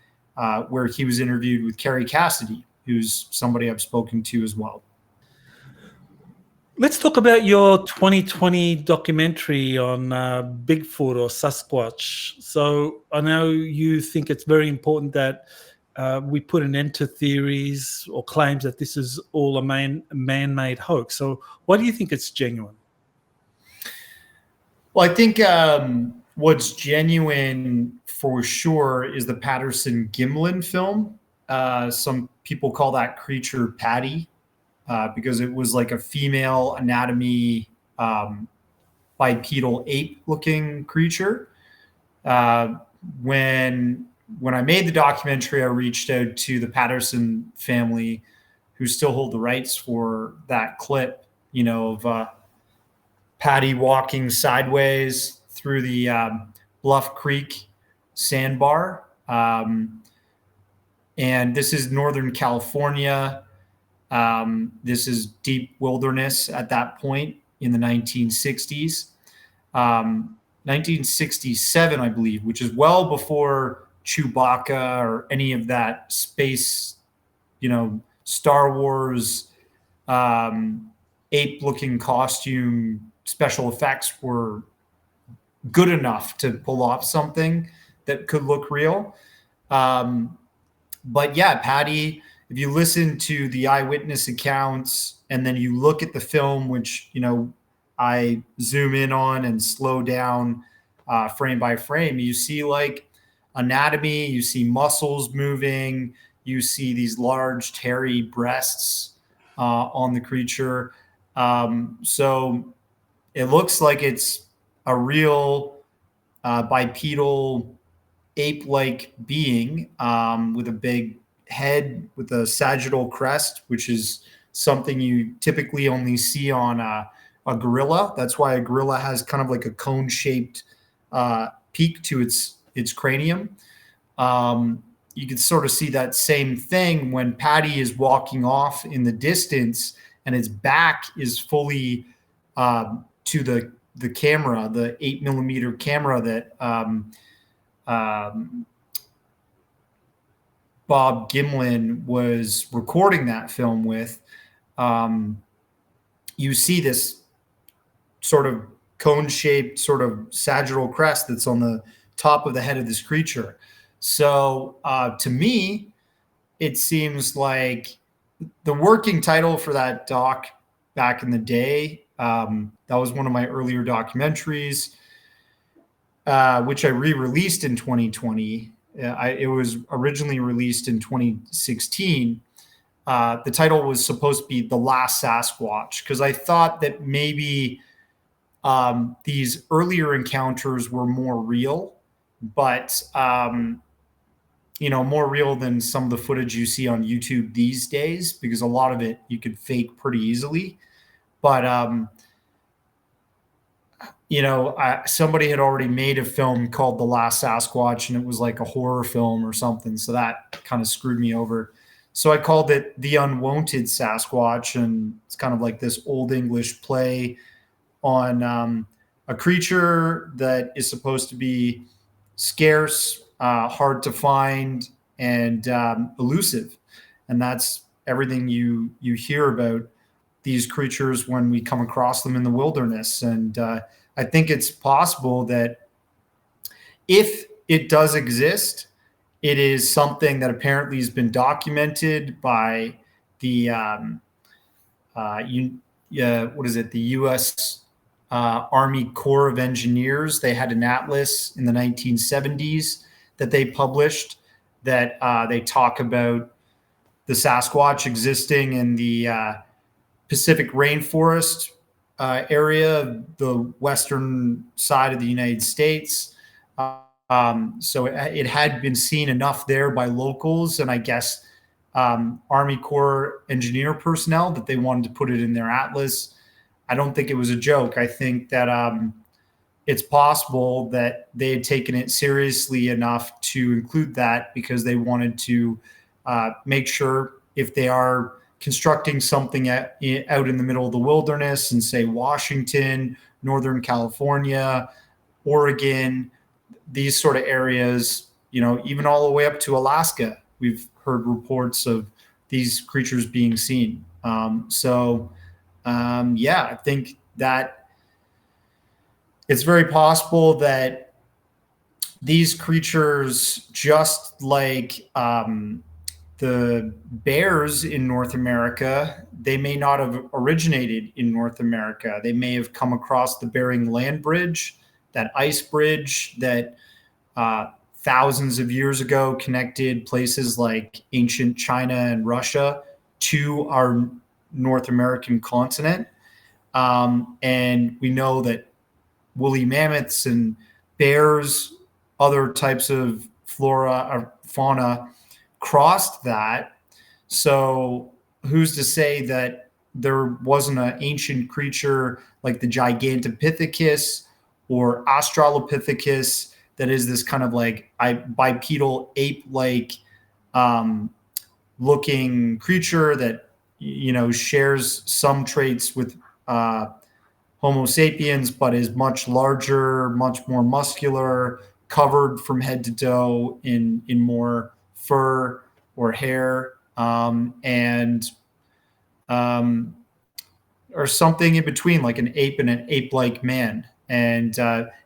where he was interviewed with Carrie Cassidy, who's somebody I've spoken to as well. Let's talk about your 2020 documentary on Bigfoot or Sasquatch. So I know you think it's very important that we put an end to theories or claims that this is all a man-made hoax. So why do you think it's genuine? Well, I think what's genuine for sure is the Patterson-Gimlin film. Some people call that creature Patty. Because it was like a female anatomy bipedal ape-looking creature. When I made the documentary, I reached out to the Patterson family, who still hold the rights for that clip, you know, of Patty walking sideways through the Bluff Creek sandbar. And this is Northern California. This is deep wilderness at that point in the 1960s, 1967, I believe, which is well before Chewbacca or any of that space, you know, Star Wars, ape-looking costume special effects were good enough to pull off something that could look real. But yeah, Patty, if you listen to the eyewitness accounts and then you look at the film, which, you know, I zoom in on and slow down frame by frame, you see like anatomy, you see muscles moving, you see these large hairy breasts on the creature. So it looks like it's a real bipedal ape-like being with a big head with a sagittal crest, which is something you typically only see on a gorilla. That's why a gorilla has kind of like a cone-shaped peak to its cranium. You can sort of see that same thing when Patty is walking off in the distance and its back is fully to the camera, the 8mm camera that Bob Gimlin was recording that film with. You see this sort of cone-shaped sort of sagittal crest that's on the top of the head of this creature. So to me, it seems like the working title for that doc back in the day, that was one of my earlier documentaries, which I re-released in 2020. It was originally released in 2016. The title was supposed to be The Last Sasquatch, because I thought that maybe these earlier encounters were more real, but more real than some of the footage you see on YouTube these days, because a lot of it you could fake pretty easily. But somebody had already made a film called The Last Sasquatch, and it was like a horror film or something. So that kind of screwed me over. So I called it The Unwanted Sasquatch, and it's kind of like this Old English play on a creature that is supposed to be scarce, hard to find, and elusive. And that's everything you hear about these creatures when we come across them in the wilderness. And I think it's possible that if it does exist, it is something that apparently has been documented by the the U.S. Army Corps of Engineers. They had an atlas in the 1970s that they published that they talk about the Sasquatch existing in the Pacific rainforest area, the western side of the United States. So it had been seen enough there by locals, and I guess Army Corps engineer personnel, that they wanted to put it in their atlas. I don't think it was a joke. I think that it's possible that they had taken it seriously enough to include that, because they wanted to make sure, if they are constructing something out in the middle of the wilderness in, say, Washington, Northern California, Oregon, these sort of areas, even all the way up to Alaska, we've heard reports of these creatures being seen. I think that it's very possible that these creatures, just like the bears in North America, they may not have originated in North America. They may have come across the Bering Land Bridge, that ice bridge that thousands of years ago connected places like ancient China and Russia to our North American continent. And we know that woolly mammoths and bears, other types of flora or fauna, crossed that. So who's to say that there wasn't an ancient creature like the Gigantopithecus or Australopithecus that is this kind of like bipedal ape-like looking creature that shares some traits with Homo sapiens, but is much larger, much more muscular, covered from head to toe in more fur or hair, or something in between, like an ape and an ape-like man. And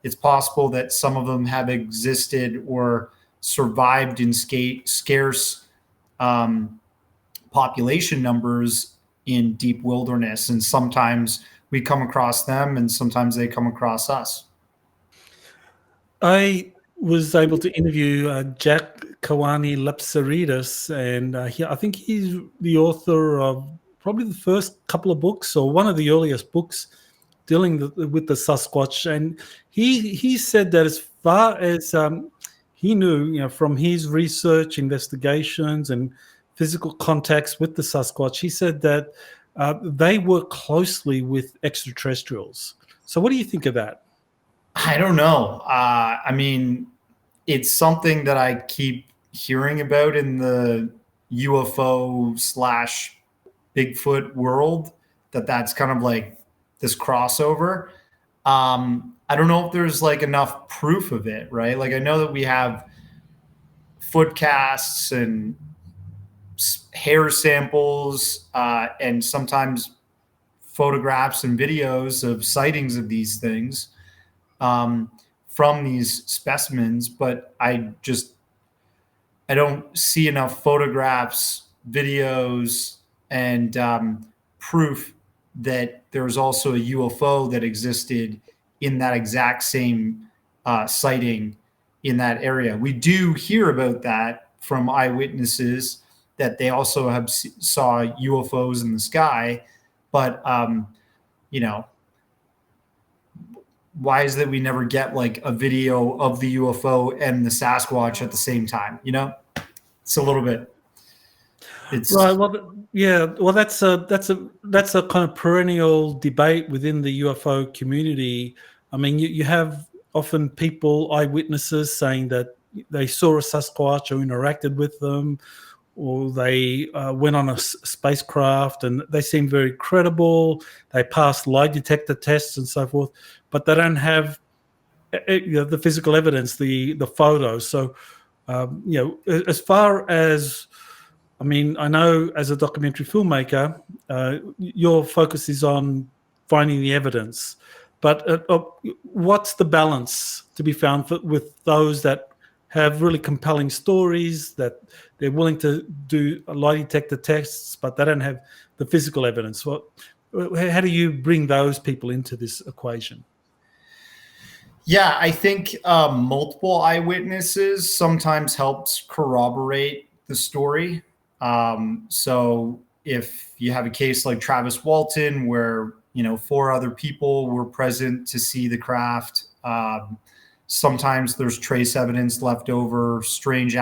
it's possible that some of them have existed or survived in scarce population numbers in deep wilderness. And sometimes we come across them, and sometimes they come across us. I was able to interview Jack Kawani Lapsaridis, and I think he's the author of probably the first couple of books, or one of the earliest books dealing with the Sasquatch. And he said that as far as he knew, from his research, investigations, and physical contacts with the Sasquatch, he said that they work closely with extraterrestrials. So what do you think of that? I don't know. I mean, it's something that I keep hearing about in the UFO / Bigfoot world, that's kind of like this crossover. I don't know if there's like enough proof of it, right? Like, I know that we have foot casts and hair samples, and sometimes photographs and videos of sightings of these things from these specimens, but I don't see enough photographs, videos, and proof that there's also a UFO that existed in that exact same sighting in that area. We do hear about that from eyewitnesses, that they also saw UFOs in the sky, but why is that we never get like a video of the UFO and the Sasquatch at the same time? it's a little bit. It's Right. Well, yeah. Well, that's a kind of perennial debate within the UFO community. I mean, you have often people, eyewitnesses, saying that they saw a Sasquatch or interacted with them, or they went on a spacecraft and they seem very credible. They passed lie detector tests and so forth, but they don't have the physical evidence, the photos. So, as far as I mean, I know as a documentary filmmaker, your focus is on finding the evidence. But what's the balance to be found with those that have really compelling stories, that they're willing to do lie detector tests, but they don't have the physical evidence? How do you bring those people into this equation? Yeah, I think multiple eyewitnesses sometimes helps corroborate the story. So if you have a case like Travis Walton, where 4 other people were present to see the craft, sometimes there's trace evidence left over, strange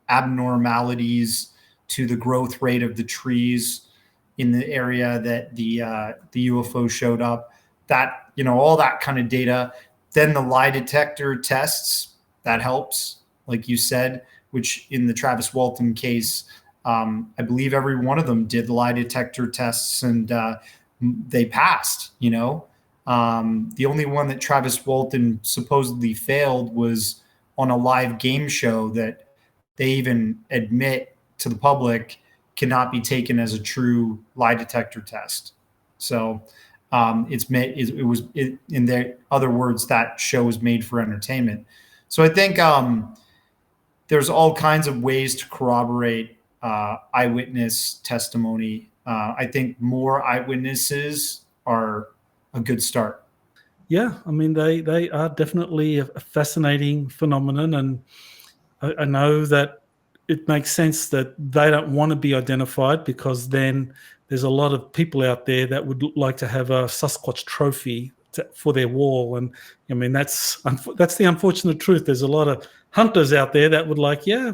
abnormalities to the growth rate of the trees in the area that the UFO showed up. That all that kind of data. Then the lie detector tests, that helps, like you said, which in the Travis Walton case, I believe every one of them did lie detector tests and they passed. The only one that Travis Walton supposedly failed was on a live game show that they even admit to the public cannot be taken as a true lie detector test. So in their other words, that show is made for entertainment. So I think there's all kinds of ways to corroborate eyewitness testimony. I think more eyewitnesses are a good start. Yeah, I mean, they are definitely a fascinating phenomenon, and I know that it makes sense that they don't want to be identified, because then there's a lot of people out there that would like to have a Sasquatch trophy for their wall. And I mean, that's the unfortunate truth. There's a lot of hunters out there that would like, yeah,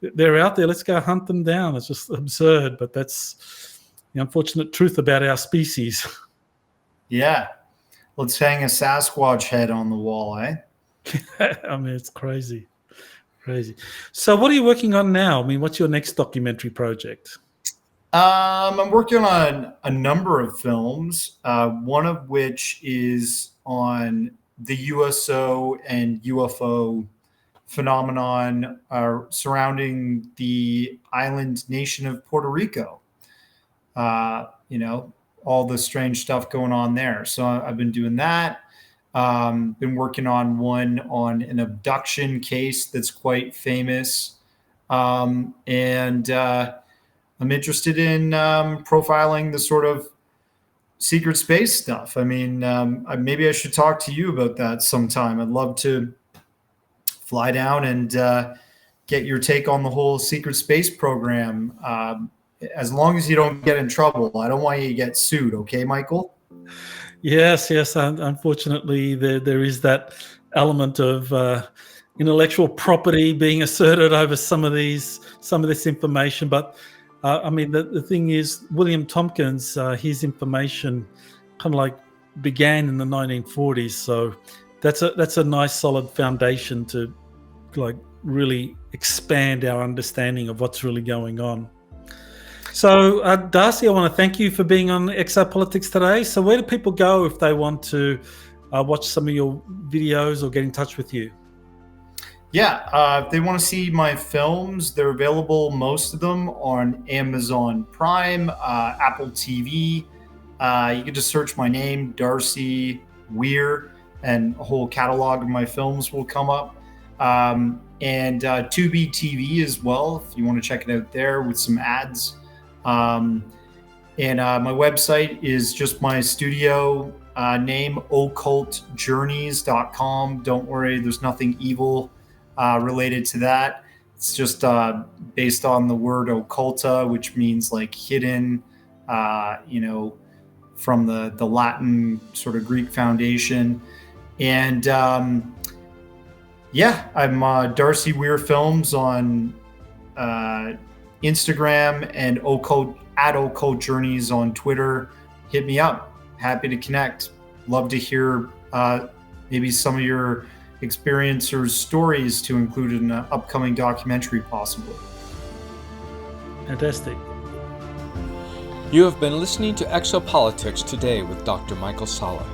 they're out there, let's go hunt them down. It's just absurd, but that's the unfortunate truth about our species. Yeah. Let's hang a Sasquatch head on the wall, eh? I mean, it's crazy. Crazy. So what are you working on now? I mean, what's your next documentary project? I'm working on a number of films, one of which is on the USO and UFO phenomenon surrounding the island nation of Puerto Rico. All the strange stuff going on there. So I've been doing that. Been working on one on an abduction case that's quite famous. And I'm interested in profiling the sort of secret space stuff. I mean, maybe I should talk to you about that sometime. I'd love to fly down and get your take on the whole secret space program. As long as you don't get in trouble. I don't want you to get sued. Okay, Michael? Yes. Unfortunately, there is that element of intellectual property being asserted over some of this information. But I mean, the thing is, William Tomkins, his information kind of like began in the 1940s. So that's a nice solid foundation to like really expand our understanding of what's really going on. So, Darcy, I want to thank you for being on Exopolitics today. So where do people go if they want to watch some of your videos or get in touch with you? Yeah, if they want to see my films, they're available, most of them, on Amazon Prime, Apple TV. You can just search my name, Darcy Weir, and a whole catalog of my films will come up. And Tubi TV as well, if you want to check it out there with some ads. And my website is just my studio name, occultjourneys.com. Don't worry, there's nothing evil related to that. It's just based on the word occulta, which means like hidden, from the Latin sort of Greek foundation. And I'm Darcy Weir Films on Instagram and @Occult Journeys on Twitter. Hit me up. Happy to connect. Love to hear maybe some of your experience or stories to include in an upcoming documentary, possibly. Fantastic. You have been listening to Exopolitics Today with Dr. Michael Salah.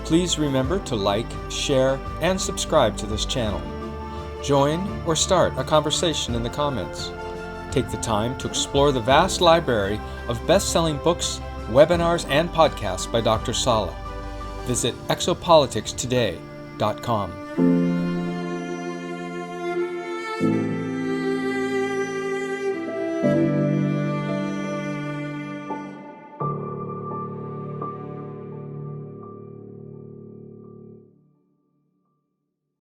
Please remember to like, share, and subscribe to this channel. Join or start a conversation in the comments. Take the time to explore the vast library of best-selling books, webinars, and podcasts by Dr. Salah. Visit exopoliticstoday.com.